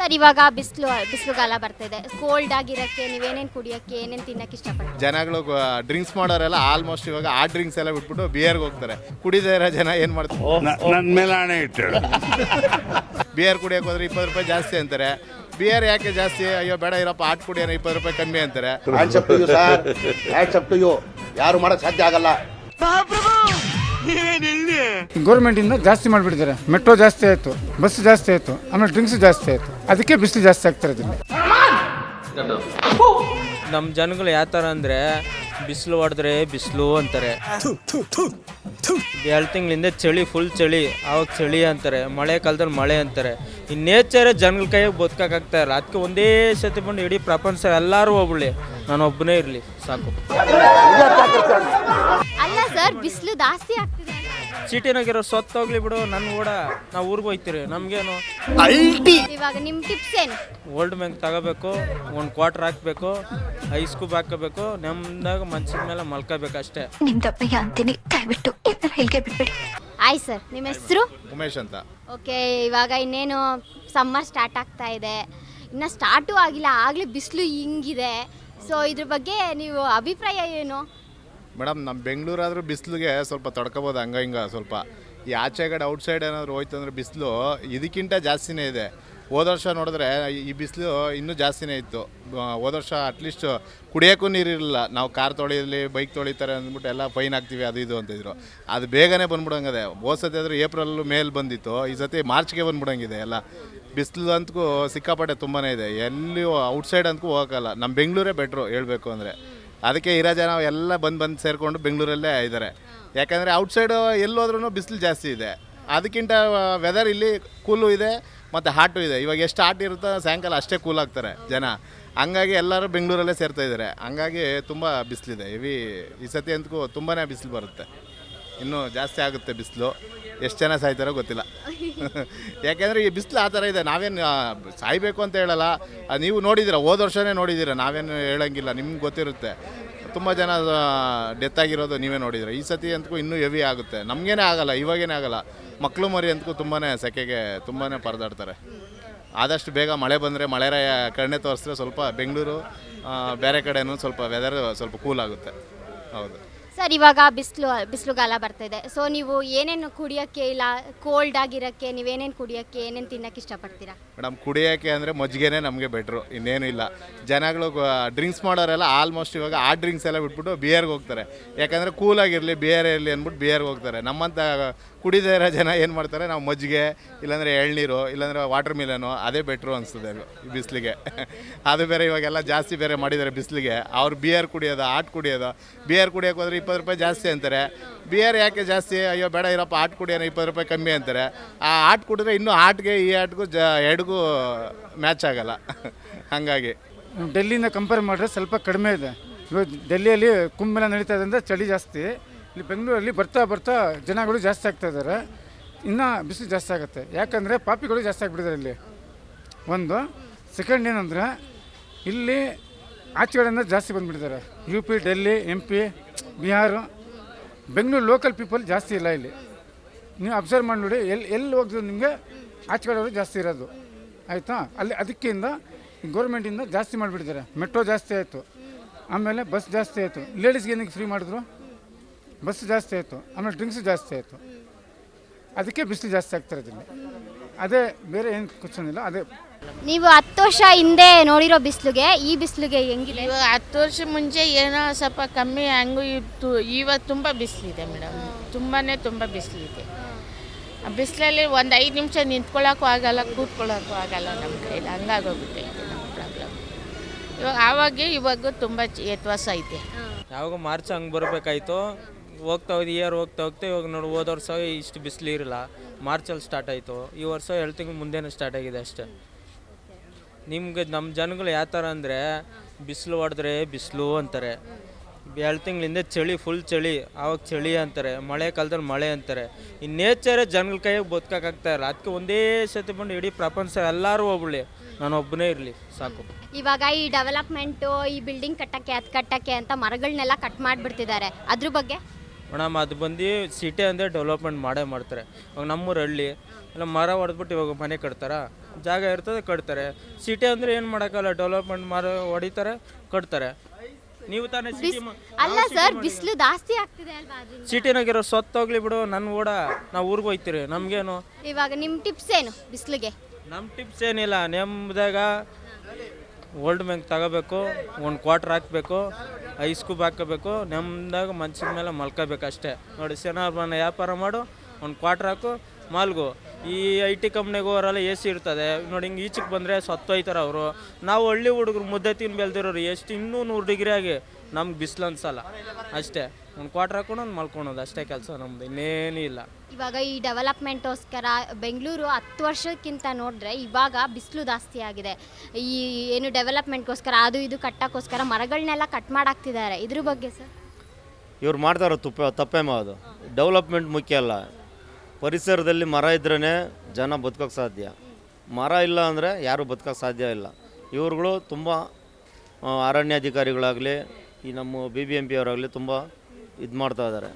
Sir ಇವಾಗ ಬಿಸಿಲುಗಾಲ ಬರ್ತಿದೆ. Cold ಆಗಿರಕ್ಕೆ ನೀವೇನೇನು ಕುಡಿಯೋಕ್ಕೆ ಏನೇನು ತಿನ್ನಕ್ಕೆ ಇಷ್ಟಪಡ್ತೀರಾ? ಜನಗಳು ಡ್ರಿಂಕ್ಸ್ ಮಾಡೋರೆಲ್ಲ ಆಲ್ಮೋಸ್ಟ್ ಇವಾಗ ಆ ಡ್ರಿಂಕ್ಸ್ ಎಲ್ಲ ಬಿಟ್ಬಿಟ್ಟು ಬಿಯರ್ಗೆ ಹೋಗ್ತಾರೆ. ಕುಡಿದೇ ಇರೋ ಜನ ಏನು ಮಾಡ್ತಾರೆ, ನನ್ನ ಮೇಲೆ ಹಣೆ ಇಟ್ಟು ಬಿಯರ್ ಕುಡಿಯೋಕೆ ಹೋದ್ರೆ 20 ರೂಪಾಯಿ ಜಾಸ್ತಿ ಅಂತಾರೆ. ಬಿಯರ್ ಯಾಕೆ ಜಾಸ್ತಿ, ಅಯ್ಯೋ ಬೇಡ ಇರಪ್ಪ ಆಟ್ ಕುಡಿಯೋಣ 20 ರೂಪಾಯಿ ಕಮ್ಮಿ ಅಂತಾರೆ. ಯಾರು ಮಾಡಕ್ ಸಾಧ್ಯ ಆಗಲ್ಲ. ಗೌರ್ಮೆಂಟಿಂದ ಜಾಸ್ತಿ ಮಾಡಿಬಿಟ್ಟಿದ್ದಾರೆ. ಮೆಟ್ರೋ ಜಾಸ್ತಿ ಆಯಿತು, ಬಸ್ ಜಾಸ್ತಿ ಆಯಿತು, ಆಮೇಲೆ ಡ್ರಿಂಕ್ಸ್ ಜಾಸ್ತಿ ಆಯಿತು. ಅದಕ್ಕೆ ಬಿಸಿಲು ಜಾಸ್ತಿ ಆಗ್ತಾ ಇರೋದಿಲ್ಲ. ನಮ್ಮ ಜನಗಳು ಯಾವ ಥರ ಅಂದರೆ ಬಿಸಿಲು ಹೊಡೆದ್ರೆ ಬಿಸಿಲು ಅಂತಾರೆ. 2 ತಿಂಗಳಿಂದ ಚಳಿ, ಫುಲ್ ಚಳಿ, ಆವಾಗ ಚಳಿ ಅಂತಾರೆ. ಮಳೆ ಕಾಲದಲ್ಲಿ ಮಳೆ ಅಂತಾರೆ. ಈ ನೇಚರೇ ಜನಗಳ ಕೈಯಾಗ ಬದುಕಾಗ್ತಾ ಇಲ್ಲ. ಅದಕ್ಕೆ ಒಂದೇ ಸತಿ ಬಂದು ಇಡೀ ಪ್ರಪಂಚ ಎಲ್ಲರೂ ಹೋಗ್ಬಿಡ್ಲಿ, ನಾನು ಒಬ್ಬನೇ ಇರಲಿ ಸಾಕು. ಅಲ್ಲ ಸರ್, ಬಿಸಿಲು ಜಾಸ್ತಿ ಆಗ್ತಿದೆ. ಸಿಟಿನಾಗಿರೋ ಸೊತ್ತೋಗ್ಲಿ ಬಿಡು, ನನ್ನ ಕೂಡ ನಾವು ಊರಿಗೆ ಹೋಗ್ತೀರಿ, ನಮಗೇನು. ಇವಾಗ ನಿಮ್ಮ ಟಿಪ್ಸ್ ಏನು? ಓಲ್ಡ್ ಬ್ಯಾಂಕ್ ತಗೋಬೇಕು, 1 ಕ್ವಾರ್ಟರ್ ಹಾಕಬೇಕು, ಐಸ್ ಕ್ಯೂಬ್ ಹಾಕಬೇಕು, ನಮ್ದಾಗ ಮನ್ಸಿನ ಮೇಲೆ ಮಲ್ಕೋಬೇಕು ಅಷ್ಟೇ. ನಿಮ್ದಪ್ಪಯ್ಯ ಅಂತೀನಿ, ದಯವಿಟ್ಟು ಹೇಳಿಕೆ ಬಿಟ್ಬಿಡಿ. ಆಯ್ತು ಸರ್, ನಿಮ್ಮ ಹೆಸರು? ಉಮೇಶ್ ಅಂತ. ಓಕೆ, ಇವಾಗ ಇನ್ನೇನು ಸಮ್ಮರ್ ಸ್ಟಾರ್ಟ್ ಆಗ್ತಾ ಇದೆ, ಇನ್ನು ಸ್ಟಾರ್ಟು ಆಗಿಲ್ಲ, ಆಗಲೇ ಬಿಸಿಲು ಹಿಂಗಿದೆ. ಸೊ ಇದ್ರ ಬಗ್ಗೆ ನೀವು ಅಭಿಪ್ರಾಯ ಏನು? ಮೇಡಮ್, ನಮ್ಮ ಬೆಂಗಳೂರಾದ್ರೂ ಬಿಸಿಲಿಗೆ ಸ್ವಲ್ಪ ತಡ್ಕೋಬೋದು, ಹಂಗ ಸ್ವಲ್ಪ. ಈ ಆಚೆ ಕಡೆ ಔಟ್ಸೈಡ್ ಏನಾದರೂ ಹೋಯ್ತು ಅಂದರೆ ಬಿಸಿಲು ಇದಕ್ಕಿಂತ ಜಾಸ್ತಿನೇ ಇದೆ. ಹೋದ ವರ್ಷ ನೋಡಿದ್ರೆ ಈ ಬಿಸಿಲು ಇನ್ನೂ ಜಾಸ್ತಿನೇ ಇತ್ತು. ಹೋದ ವರ್ಷ ಅಟ್ಲೀಸ್ಟ್ ಕುಡಿಯೋಕ್ಕೂ ನೀರಿರಲಿಲ್ಲ. ನಾವು ಕಾರ್ ತೊಳಿಲಿ, ಬೈಕ್ ತೊಳಿತಾರೆ ಅಂದ್ಬಿಟ್ಟು ಎಲ್ಲ ಫೈನ್ ಹಾಕ್ತೀವಿ, ಅದು ಇದು ಅಂತಿದ್ರು. ಅದು ಬೇಗನೆ ಬಂದ್ಬಿಡಂಗಿದೆ. ಹೋದ ಸತಿ ಆದರೆ ಏಪ್ರಿಲ್ ಮೇಲ್ ಬಂದಿತ್ತು, ಈ ಸತಿ ಮಾರ್ಚ್ಗೆ ಬಂದ್ಬಿಡಂಗಿದೆ ಎಲ್ಲ. ಬಿಸಿಲು ಅಂತೂ ಸಿಕ್ಕಾಪಟ್ಟೆ ತುಂಬಾ ಇದೆ. ಎಲ್ಲಿ ಔಟ್ಸೈಡ್ ಅಂತೂ ಹೋಗೋಕ್ಕಲ್ಲ. ನಮ್ಮ ಬೆಂಗಳೂರೇ ಬೆಟ್ರು ಹೇಳಬೇಕು ಅಂದರೆ. ಅದಕ್ಕೆ ಇರೋ ಜನ ಎಲ್ಲ ಬಂದು ಸೇರಿಕೊಂಡು ಬೆಂಗಳೂರಲ್ಲೇ ಇದ್ದಾರೆ. ಯಾಕಂದರೆ ಔಟ್ಸೈಡು ಎಲ್ಲೋದ್ರೂ ಬಿಸಿಲು ಜಾಸ್ತಿ ಇದೆ. ಅದಕ್ಕಿಂತ ವೆದರ್ ಇಲ್ಲಿ ಕೂಲು ಇದೆ ಮತ್ತು ಹಾಟು ಇದೆ. ಇವಾಗ ಎಷ್ಟು ಹಾಟ್ ಇರುತ್ತೋ ಸಾಯಂಕಾಲ ಅಷ್ಟೇ ಕೂಲ್ ಆಗ್ತಾರೆ ಜನ. ಹಂಗಾಗಿ ಎಲ್ಲರೂ ಬೆಂಗಳೂರಲ್ಲೇ ಸೇರ್ತಾ ಇದ್ದಾರೆ. ಹಂಗಾಗಿ ತುಂಬ ಬಿಸಿಲಿದೆ. ಈ ಸತಿ ಅಂತೂ ತುಂಬಾ ಬಿಸಿಲು ಬರುತ್ತೆ. ಇನ್ನೂ ಜಾಸ್ತಿ ಆಗುತ್ತೆ ಬಿಸಿಲು. ಎಷ್ಟು ಜನ ಸಾಯ್ತಾರೋ ಗೊತ್ತಿಲ್ಲ. ಯಾಕೆಂದರೆ ಈ ಬಿಸಿಲು ಆ ಥರ ಇದೆ. ನಾವೇನು ಸಾಯಬೇಕು ಅಂತ ಹೇಳಲ್ಲ. ನೀವು ನೋಡಿದ್ದೀರ, ಹೋದ ವರ್ಷವೇ ನೋಡಿದ್ದೀರ, ನಾವೇನು ಹೇಳೋಂಗಿಲ್ಲ, ನಿಮ್ಗೆ ಗೊತ್ತಿರುತ್ತೆ. ತುಂಬ ಜನ ಡೆತ್ ಆಗಿರೋದು ನೀವೇ ನೋಡಿದ್ದೀರ. ಈ ಸತಿ ಅಂತೂ ಇನ್ನೂ ಹೆವಿ ಆಗುತ್ತೆ. ನಮಗೇನೆ ಆಗಲ್ಲ, ಇವಾಗೇನೆ ಆಗಲ್ಲ. ಮಕ್ಕಳು ಮರಿ ಅಂತೂ ತುಂಬಾ ಸೆಕೆಗೆ ತುಂಬಾ ಪರದಾಡ್ತಾರೆ. ಆದಷ್ಟು ಬೇಗ ಮಳೆ ಬಂದರೆ, ಮಳೆರಾಯ ಕಣ್ಣೆ ತೋರಿಸಿದ್ರೆ ಸ್ವಲ್ಪ ಬೆಂಗಳೂರು ಬೇರೆ ಕಡೆನೂ ಸ್ವಲ್ಪ ವೆದರ್ ಸ್ವಲ್ಪ ಕೂಲ್ ಆಗುತ್ತೆ. ಹೌದು ಸರ್, ಇವಾಗ ಬಿಸಿಲುಗಾಲ ಬರ್ತಿದೆ. ಸೊ ನೀವು ಏನೇನು ಕುಡಿಯೋಕ್ಕೆ, ಇಲ್ಲ ಕೋಲ್ಡ್ ಆಗಿರೋಕ್ಕೆ ನೀವೇನೇನು ಕುಡಿಯೋಕ್ಕೆ ಏನೇನು ತಿನ್ನೋಕ್ಕೆ ಇಷ್ಟಪಡ್ತೀರಾ? ಮೇಡಮ್, ಕುಡಿಯೋಕ್ಕೆ ಅಂದರೆ ಮಜ್ಜಿಗೆನೇ ನಮಗೆ ಬೆಟ್ರು, ಇನ್ನೇನು ಇಲ್ಲ. ಜನಗಳು ಡ್ರಿಂಕ್ಸ್ ಮಾಡೋರೆಲ್ಲ ಆಲ್ಮೋಸ್ಟ್ ಇವಾಗ ಆ ಡ್ರಿಂಕ್ಸ್ ಎಲ್ಲ ಬಿಟ್ಬಿಟ್ಟು ಬಿಯರ್ಗೆ ಹೋಗ್ತಾರೆ. ಯಾಕಂದರೆ ಕೂಲಾಗಿರಲಿ, ಬಿಯರ್ ಇರಲಿ ಅಂದ್ಬಿಟ್ಟು ಬಿಯರ್ಗೆ ಹೋಗ್ತಾರೆ. ನಮ್ಮಂಥ ಕುಡಿದೇ ಇರೋ ಜನ ಏನು ಮಾಡ್ತಾರೆ, ನಾವು ಮಜ್ಜಿಗೆ, ಇಲ್ಲಾಂದರೆ ಎಳ್ನೀರು, ಇಲ್ಲಾಂದರೆ ವಾಟರ್ ಮಿಲನು, ಅದೇ ಬೆಟ್ರು ಅನಿಸ್ತದೆ ಈ ಬಿಸಿಲಿಗೆ. ಅದು ಬೇರೆ ಇವಾಗೆಲ್ಲ ಜಾಸ್ತಿ ಬೇರೆ ಮಾಡಿದ್ದಾರೆ ಬಿಸಿಲಿಗೆ. ಅವ್ರು ಬಿಯರ್ ಕುಡಿಯೋದು, ಆಟ್ ಕುಡಿಯೋದು. ಬಿಯರ್ ಕುಡಿಯೋಕೆ ಹೋದ್ರೆ 20 ರೂಪಾಯಿ ಜಾಸ್ತಿ ಅಂತಾರೆ. ಬಿಯರ್ ಯಾಕೆ ಜಾಸ್ತಿ, ಅಯ್ಯೋ ಬೇಡ ಇರಪ್ಪ ಆಟ್ ಕುಡಿಯೋಣ 20 ರೂಪಾಯಿ ಕಮ್ಮಿ ಅಂತಾರೆ. ಆ ಆಟ್ ಕುಡಿದ್ರೆ ಇನ್ನೂ ಆಟ್ಗೆ ಈ ಆಟ್ಗೂ ಎರಡಿಗೂ ಮ್ಯಾಚ್ ಆಗಲ್ಲ. ಹಾಗಾಗಿ ಡೆಲ್ಲಿಯಿಂದ ಕಂಪೇರ್ ಮಾಡಿದ್ರೆ ಸ್ವಲ್ಪ ಕಡಿಮೆ ಇದೆ. ಇವಾಗ ಡೆಲ್ಲಿಯಲ್ಲಿ ಕುಂಭಮೇಳ ನಡೀತಾ ಇದೆ ಅಂದರೆ ಚಳಿ ಜಾಸ್ತಿ. ಇಲ್ಲಿ ಬೆಂಗಳೂರಲ್ಲಿ ಬರ್ತಾ ಜನಗಳು ಜಾಸ್ತಿ ಆಗ್ತಾ ಇದ್ದಾರೆ. ಇನ್ನೂ ಬಿಸಿಲು ಜಾಸ್ತಿ ಆಗುತ್ತೆ. ಯಾಕಂದರೆ ಪಾಪಿಗಳು ಜಾಸ್ತಿ ಆಗಿಬಿಟ್ಟಿದ್ದಾರೆ ಇಲ್ಲಿ. ಒಂದು ಸೆಕೆಂಡ್ ಏನಂದರೆ ಇಲ್ಲಿ ಆಚೆಗಡೆಯಿಂದ ಜಾಸ್ತಿ ಬಂದುಬಿಟ್ಟಿದ್ದಾರೆ. UP, Delhi, MP, Bihar, Bengaluru local people ಜಾಸ್ತಿ ಇಲ್ಲ ಇಲ್ಲಿ. ನೀವು ಅಬ್ಸರ್ವ್ ಮಾಡಿ ನೋಡಿ, ಎಲ್ಲಿ ಹೋಗಿದ್ರು ನಿಮಗೆ ಆಚೆಗಡೆಯವರು ಜಾಸ್ತಿ ಇರೋದು. ಆಯಿತಾ? ಅಲ್ಲಿ ಅದಕ್ಕಿಂತ ಗೌರ್ಮೆಂಟಿಂದ ಜಾಸ್ತಿ ಮಾಡಿಬಿಟ್ಟಿದ್ದಾರೆ. ಮೆಟ್ರೋ ಜಾಸ್ತಿ ಆಯಿತು, ಆಮೇಲೆ ಬಸ್ ಜಾಸ್ತಿ ಆಯಿತು. ಲೇಡೀಸ್ಗೆ ಏನಕ್ಕೆ ಫ್ರೀ ಮಾಡಿದ್ರು? ಬಸ್ ಜಾಸ್ತಿ ಆಯಿತು, ಆಮೇಲೆ ಡ್ರಿಂಕ್ಸ್ ಜಾಸ್ತಿ ಆಯಿತು. ಅದಕ್ಕೆ ಬಿಸಿಲು ಜಾಸ್ತಿ ಆಗ್ತಾ ಇರೋದಿಲ್ಲ. ಅದೇ, ಬೇರೆ ಏನು ಕ್ವಶನ್ ಇಲ್ಲ. ಅದೇ ನೀವು 10 ವರ್ಷ ಹಿಂದೆ ನೋಡಿರೋ ಬಿಸಿಲಿಗೆ ಈ ಬಿಸಿಲಿಗೆ ಹೆಂಗಿದೆ? ಇವಾಗ 10 ವರ್ಷ ಮುಂಚೆ ಏನೋ ಸ್ವಲ್ಪ ಕಮ್ಮಿ ಹಂಗೂ ಇತ್ತು. ಇವಾಗ ತುಂಬ ಬಿಸಿಲಿದೆ ಮೇಡಮ್, ತುಂಬ ಬಿಸಿಲಿದೆ. ಬಿಸಿಲಲ್ಲಿ ಒಂದು 5 ನಿಮಿಷ ನಿಂತ್ಕೊಳ್ಳೋಕ್ಕೂ ಆಗಲ್ಲ, ಕೂತ್ಕೊಳ್ಳೋಕ್ಕೂ ಆಗಲ್ಲ ನಮ್ಮ ಕೈಲಿ. ಹಂಗಾಗೋಗುತ್ತೆ ನಮ್ಮ ಪ್ರಾಬ್ಲಮ್. ಇವಾಗ ತುಂಬ ವ್ಯತ್ಯಾಸ ಐತೆ. ಯಾವಾಗ ಮಾರ್ಚ್ ಹಂಗೆ ಬರಬೇಕಾಯ್ತು, ಹೋಗ್ತಾ ಇವಾಗ ನೋಡಿ, ಹೋದ ವರ್ಷ ಇಷ್ಟು ಬಿಸಿಲು ಇರಲ್ಲ, ಮಾರ್ಚಲ್ಲಿ ಸ್ಟಾರ್ಟ್ ಆಯಿತು. ಈ ವರ್ಷ 2 ತಿಂಗಳು ಮುಂದೆನೇ ಸ್ಟಾರ್ಟ್ ಆಗಿದೆ ಅಷ್ಟೇ. ನಿಮ್ಗೆ ನಮ್ಮ ಜನಗಳು ಯಾವ ಥರ ಅಂದರೆ ಬಿಸಿಲು ಹೊಡೆದ್ರೆ ಬಿಸಿಲು ಅಂತಾರೆ. 2 ತಿಂಗಳಿಂದ ಚಳಿ, ಫುಲ್ ಚಳಿ, ಆವಾಗ ಚಳಿ ಅಂತಾರೆ. ಮಳೆ ಕಾಲದಲ್ಲಿ ಮಳೆ ಅಂತಾರೆ. ಈ ನೇಚರೇ ಜನಗಳ ಕೈಯಾಗ ಬದುಕಾಗ್ತಾ ಇಲ್ಲ. ಅದಕ್ಕೆ ಒಂದೇ ಸತಿ ಬಂದು ಇಡೀ ಪ್ರಪಂಚ ಎಲ್ಲರೂ ಹೋಗ್ಬಿಡ್ಲಿ, ನಾನು ಒಬ್ಬನೇ ಇರಲಿ ಸಾಕು. ಇವಾಗ ಈ ಡೆವಲಪ್ಮೆಂಟು, ಈ ಬಿಲ್ಡಿಂಗ್ ಕಟ್ಟಕ್ಕೆ ಅಂತ ಮರಗಳನ್ನೆಲ್ಲ ಕಟ್ ಮಾಡಿಬಿಡ್ತಿದ್ದಾರೆ. ಅದ್ರ ಬಗ್ಗೆ ಮೇಡಮ್, ಅದು ಬಂದು ಸಿಟಿ ಅಂದರೆ ಡೆವಲಪ್ಮೆಂಟ್ ಮಾಡೇ ಮಾಡ್ತಾರೆ. ಇವಾಗ ನಮ್ಮೂರು ಹಳ್ಳಿ ಎಲ್ಲ ಮರ ಹೊಡೆದ್ಬಿಟ್ಟು ಇವಾಗ ಮನೆ ಕಟ್ತಾರ, ಜಾಗ ಇರ್ತದೆ ಕಟ್ತಾರೆ. ಸಿಟಿ ಅಂದರೆ ಏನು ಮಾಡೋಕ್ಕಲ್ಲ, ಡೆವಲಪ್ಮೆಂಟ್ ಹೊಡಿತಾರೆ ಕಟ್ತಾರೆ. ನೀವು ತಾನೇ ಸಿಟಿ ಅಲ್ಲ ಸರ್, ಬಿಸಿಲು ಜಾಸ್ತಿ ಆಗ್ತಿದೆ ಅಲ್ವಾ ಅದರಿಂದ? ಸಿಟಿನಾಗಿರೋ ಸತ್ತೋಗ್ಲಿ ಬಿಡು, ನನ್ನ ಓಡ ನಾವು ಊರಿಗೆ ಹೋಗ್ತೀರಿ, ನಮಗೇನು. ಇವಾಗ ನಿಮ್ಮ ಟಿಪ್ಸ್ ಏನು ಬಿಸಿಲಿಗೆ? ನಮ್ಮ ಟಿಪ್ಸ್ ಏನಿಲ್ಲ, ನೆಮ್ಮದಾಗ ಓಲ್ಡ್ ಬ್ಯಾಂಕ್ ತಗೋಬೇಕು, ಒಂದು ಕ್ವಾರ್ಟರ್ ಹಾಕಬೇಕು, ಐಸ್ ಕ್ಯೂಬ್ ಹಾಕೋಬೇಕು, ನೆಮ್ಮದಾಗ ಮಂಚದ ಮೇಲೆ ಮಲ್ಕೋಬೇಕು ಅಷ್ಟೇ. ನೋಡಿ ಶನಿವಾರ ವ್ಯಾಪಾರ ಮಾಡು, ಒಂದು ಕ್ವಾರ್ಟರ್ ಹಾಕು, ಮಾಲ್ಗು. ಈ IT ಕಂಪ್ನಿಗೆ ಹೋಗೋರೆಲ್ಲ AC ಇರ್ತದೆ ನೋಡಿ, ಹಿಂಗೆ ಈಚೆಗೆ ಬಂದರೆ ಸತ್ತೋಯ್ತಾರೆ ಅವರು. ನಾವು ಹಳ್ಳಿ ಹುಡುಗರು ಮುದ್ದೆ ತಿಂದು ಬೆಳೆದಿರೋರು ಎಷ್ಟು ಇನ್ನೂ 100 ಡಿಗ್ರಿ ಆಗಿ ನಮ್ಗೆ ಬಿಸಿಲು ಅನ್ಸಲ್ಲ ಅಷ್ಟೇ. ಒಂದು ಕ್ವಾರ್ಟರ್ ಹಾಕೊಂಡು ಒಂದು ಮಲ್ಕೊಳೋದು ಅಷ್ಟೇ ಕೆಲಸ ನಮ್ಮದು, ಇನ್ನೇನೂ ಇಲ್ಲ. ಇವಾಗ ಈ ಡೆವಲಪ್ಮೆಂಟೋಸ್ಕರ ಬೆಂಗಳೂರು 10 ವರ್ಷಕ್ಕಿಂತ ನೋಡಿದ್ರೆ ಇವಾಗ ಬಿಸಿಲು ಜಾಸ್ತಿ ಆಗಿದೆ. ಈ ಏನು ಡೆವಲಪ್ಮೆಂಟ್ಗೋಸ್ಕರ ಅದು ಇದು ಕಟ್ಟೋಕ್ಕೋಸ್ಕರ ಮರಗಳನ್ನೆಲ್ಲ ಕಟ್ ಮಾಡಾಕ್ತಿದ್ದಾರೆ. ಇದ್ರ ಬಗ್ಗೆ ಸರ್? ಇವ್ರು ಮಾಡ್ತಾರೋ ತಪ್ಪೇಮ ಅದು. ಡೆವಲಪ್ಮೆಂಟ್ ಮುಖ್ಯ ಅಲ್ಲ, ಪರಿಸರದಲ್ಲಿ ಮರ ಇದ್ರೇ ಜನ ಬದುಕೋಕ್ಕೆ ಸಾಧ್ಯ. ಮರ ಇಲ್ಲ ಅಂದರೆ ಯಾರೂ ಬದುಕೋಕ್ಕೆ ಸಾಧ್ಯ ಇಲ್ಲ. ಇವ್ರುಗಳು ತುಂಬ ಅರಣ್ಯಾಧಿಕಾರಿಗಳಾಗಲಿ, ಈ ನಮ್ಮ BBMP ಅವರಾಗಲಿ ತುಂಬ ಇದು ಮಾಡ್ತಾ ಇದ್ದಾರೆ.